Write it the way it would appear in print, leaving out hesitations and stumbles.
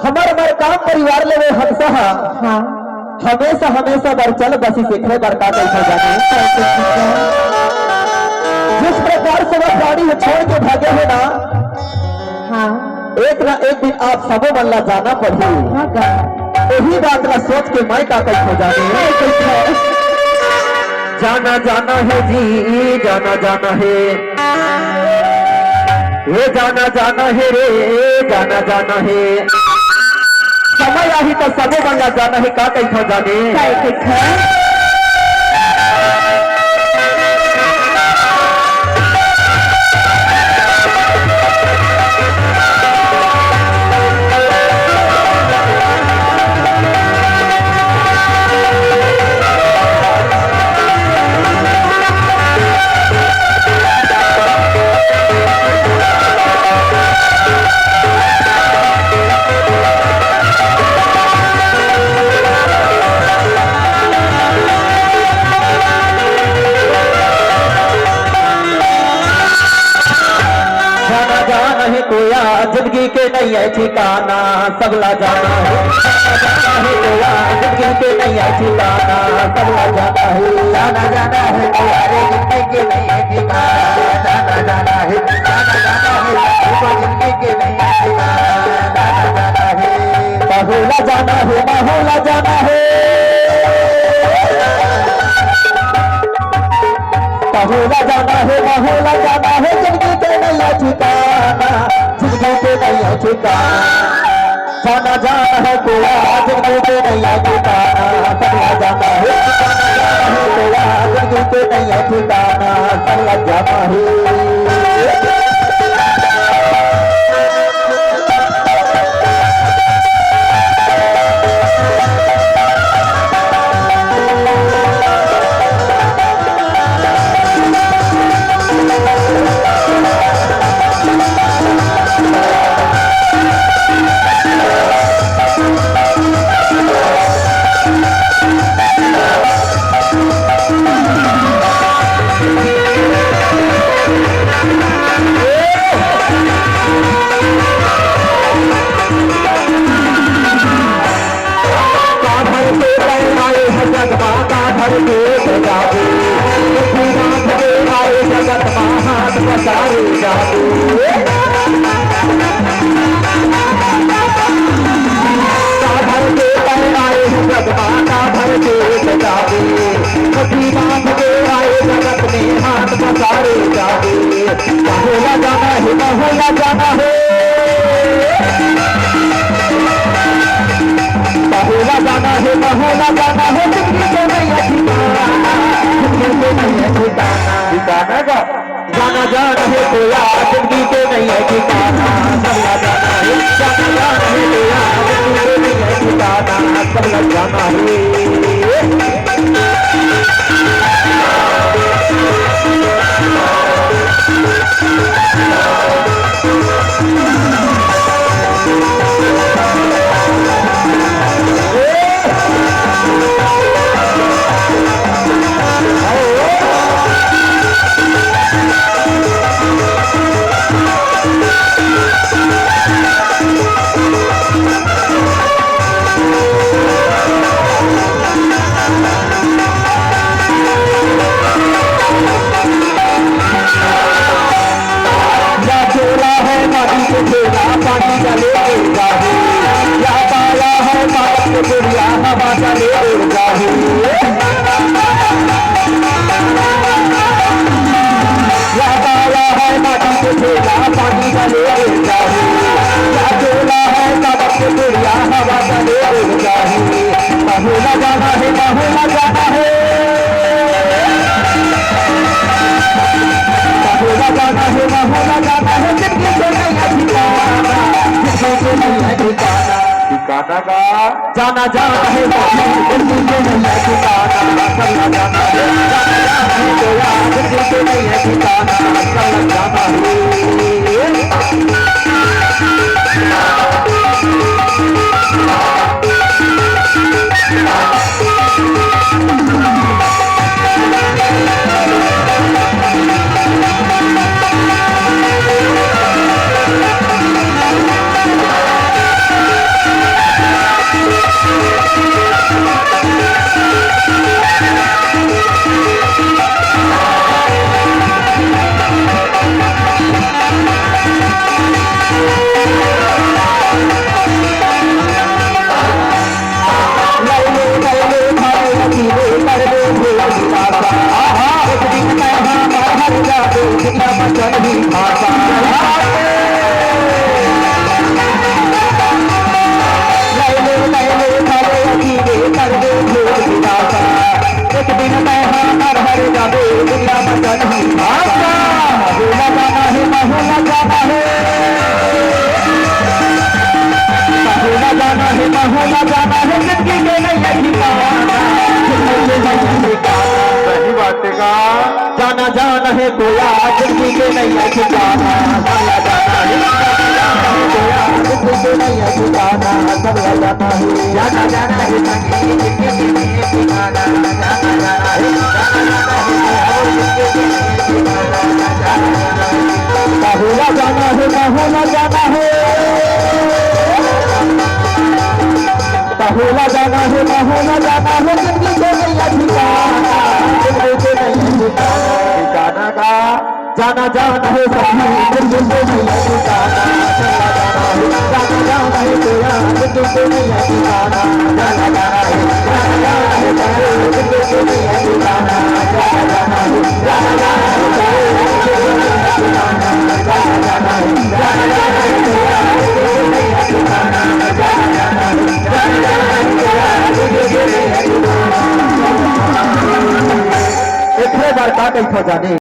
हमार मर काम परिवार ले वे हंसा हाँ हमेशा हमेशा बर चल बसी सीखने बर का कैसा जाने जिस प्रकार से वह प्राणी को छोड़ के भागे है ना हाँ एक ना एक दिन आप सबो मन ला जाना पड़ी यही बात ला सोच के मैं का कैसा जाने जाना जाना है जी जाना जाना है ये जाना जाना है रे जाना जाना है समय आही तो सबो बंगा जाना है का कैसा जाने कोया जिंदगी के नहीं है ठिकाना सबला जाना है कोया जिंदगी के नहीं है ठिकाना सबला जाना है जाना जाना है कोया रे जिंदगी के नहीं है ठिकाना जाना जाना है जिंदगी के नहीं है ठिकाना जाना जाना है बहुला जाना है बहुला जाना है बहुला जाना है बहुला जाना है जिंदगी के नहीं है ठिकाना जिंदगी के नहीं है ठिकाना जाना जाना है कोया जिंदगी के नहीं है ठिकाना सबला जाना है कोया जिंदगी के नहीं है ठिकाना सबला जाना है जाना जाना है कोया जिंदगी के नहीं है ठिकाना सबला जाना है जाना जाना है कोया जिंदगी के नहीं है ठिकाना सबला जाना है जाना जाना है जिंदगी के नहीं है ठिकाना सबला जाना है जाना जाना है कोया जिंदगी के नहीं है ठिकाना सबला जाना है नहीं है ठिकाना चला जाना है जिंदगी के नहीं है ठिकाना चला जाना है जाना जाना है जिंदगी के नहीं है ठिकाना जाना जाना है काहुला जाना है काहुला जाना है काहुला जाना है काहुला जाना है जिंदगी के नहीं है ठिकाना जिंदगी के नहीं है ठिकाना का जाना जाना है सभी जिंदगी के नहीं है ठिकाना जाना जाना है तेरा जिंदगी के नहीं है ठिकाना जाना जाना है जिंदगी के नहीं है ठिकाना जाना जाना है जाना जाना है एक बार का कैसा जाने